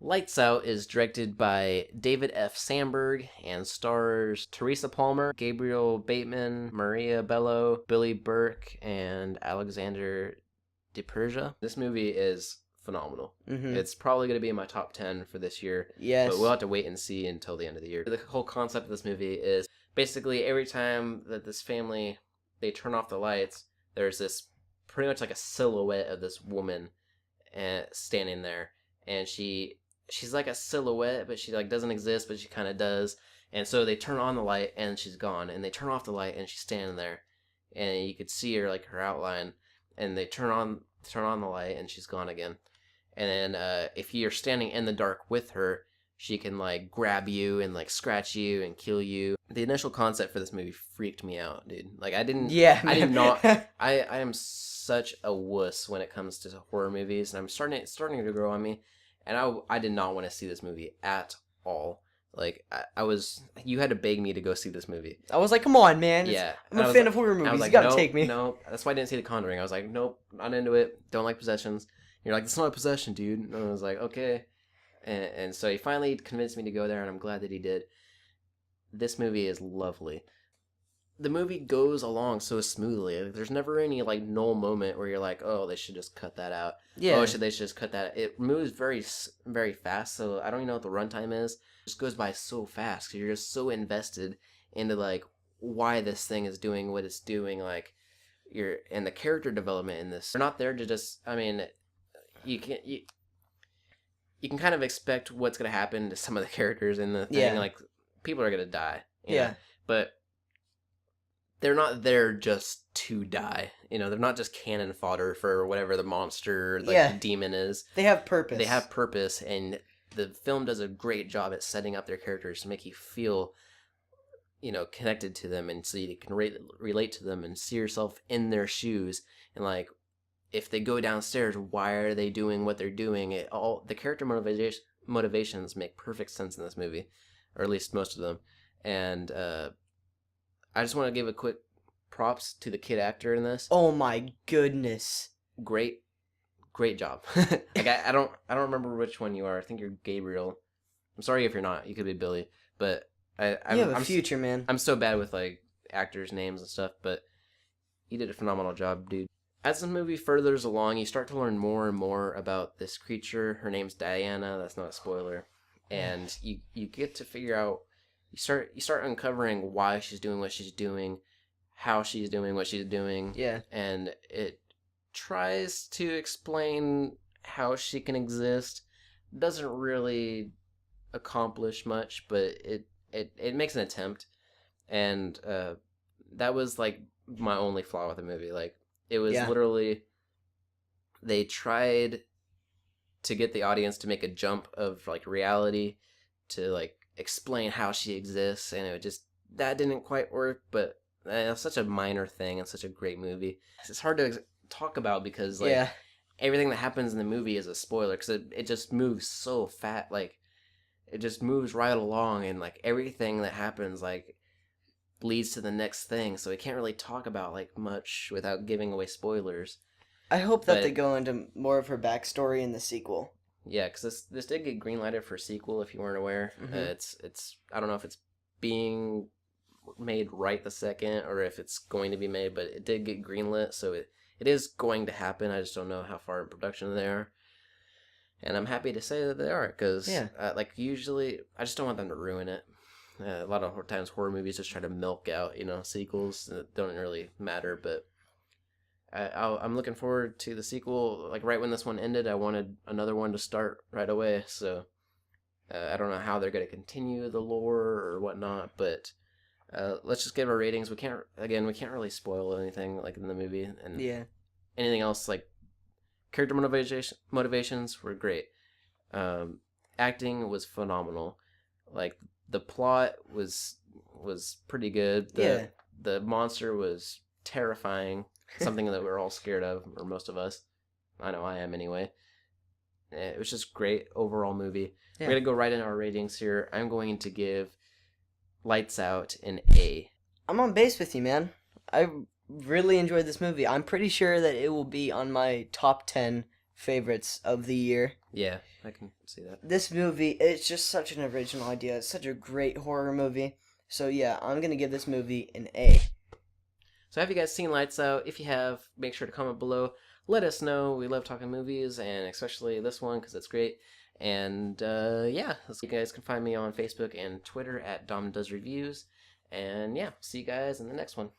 Lights Out is directed by David F. Sandberg and stars Teresa Palmer, Gabriel Bateman, Maria Bello, Billy Burke, and Alexander DePerja. This movie is phenomenal. Mm-hmm. It's probably going to be in my top 10 for this year, Yes. but we'll have to wait and see until the end of the year. The whole concept of this movie is basically every time that this family, they turn off the lights, there's this pretty much like a silhouette of this woman standing there, and she's like a silhouette, but she like doesn't exist, but she kind of does. And so they turn on the light and she's gone, and they turn off the light and she's standing there, and you could see her like her outline, and they turn on the light and she's gone again. And then if you're standing in the dark with her, she can like grab you and like scratch you and kill you. The initial concept for this movie freaked me out, dude. Like I did not. I am such a wuss when it comes to horror movies, and I'm starting to grow on me. And I did not want to see this movie at all. Like, I was... You had to beg me to go see this movie. I was like, come on, man. Yeah. I'm a fan of horror movies. Like, you gotta nope, take me. No, that's why I didn't see The Conjuring. I was like, nope, not into it. Don't like possessions. You're like, it's not a possession, dude. And I was like, okay. And so he finally convinced me to go there, and I'm glad that he did. This movie is lovely. The movie goes along so smoothly. There's never any like null moment where you're like, oh, they should just cut that out. Yeah. Oh, they should just cut that. It moves very, very fast. So I don't even know what the runtime is. It just goes by so fast because you're just so invested into like why this thing is doing what it's doing. Like and the character development in this. You're not there to just. I mean, you can kind of expect what's gonna happen to some of the characters in the thing. Yeah. Like people are gonna die. You Yeah. know? But they're not there just to die. You know, they're not just cannon fodder for whatever the monster, the demon is. They have purpose. They have purpose, and the film does a great job at setting up their characters to make you feel, connected to them, and so you can relate to them and see yourself in their shoes. And like, if they go downstairs, why are they doing what they're doing? The character motivations make perfect sense in this movie, or at least most of them. And I just want to give a quick props to the kid actor in this. Oh my goodness! Great job. Like I don't remember which one you are. I think you're Gabriel. I'm sorry if you're not. You could be Billy. But you have a future, man. I'm so bad with like actors' names and stuff. But you did a phenomenal job, dude. As the movie furthers along, you start to learn more and more about this creature. Her name's Diana. That's not a spoiler. And you get to figure out. You start uncovering why she's doing what she's doing, how she's doing what she's doing. Yeah. And it tries to explain how she can exist. Doesn't really accomplish much, but it makes an attempt. And that was like my only flaw with the movie. Like it was literally they tried to get the audience to make a jump of like reality to like explain how she exists, and that didn't quite work. But it's such a minor thing and such a great movie. It's hard to talk about because like everything that happens in the movie is a spoiler because it just moves so fast. Like it just moves right along, and like everything that happens like leads to the next thing, so we can't really talk about like much without giving away spoilers. I hope that they go into more of her backstory in the sequel. Yeah, because this did get greenlighted for a sequel, if you weren't aware. Mm-hmm. It's I don't know if it's being made right the second or if it's going to be made, but it did get greenlit, so it is going to happen. I just don't know how far in production they are. And I'm happy to say that they are, because like usually, I just don't want them to ruin it. A lot of times horror movies just try to milk out, sequels that don't really matter, but I'm looking forward to the sequel. Like right when this one ended, I wanted another one to start right away. So I don't know how they're going to continue the lore or whatnot, but let's just give our ratings. We can't really spoil anything like in the movie, and anything else like character motivations were great. Acting was phenomenal. Like the plot was pretty good. The monster was terrifying. Something that we're all scared of, or most of us. I know I am anyway. It was just great overall movie. We're going to go right into our ratings here. I'm going to give Lights Out an A. I'm on base with you, man. I really enjoyed this movie. I'm pretty sure that it will be on my top 10 favorites of the year. Yeah, I can see that. This movie, it's just such an original idea. It's such a great horror movie. So yeah, I'm gonna give this movie an A. So have you guys seen Lights Out? If you have, make sure to comment below. Let us know. We love talking movies, and especially this one because it's great. And yeah, you guys can find me on Facebook and Twitter at Dom Does Reviews. And yeah, see you guys in the next one.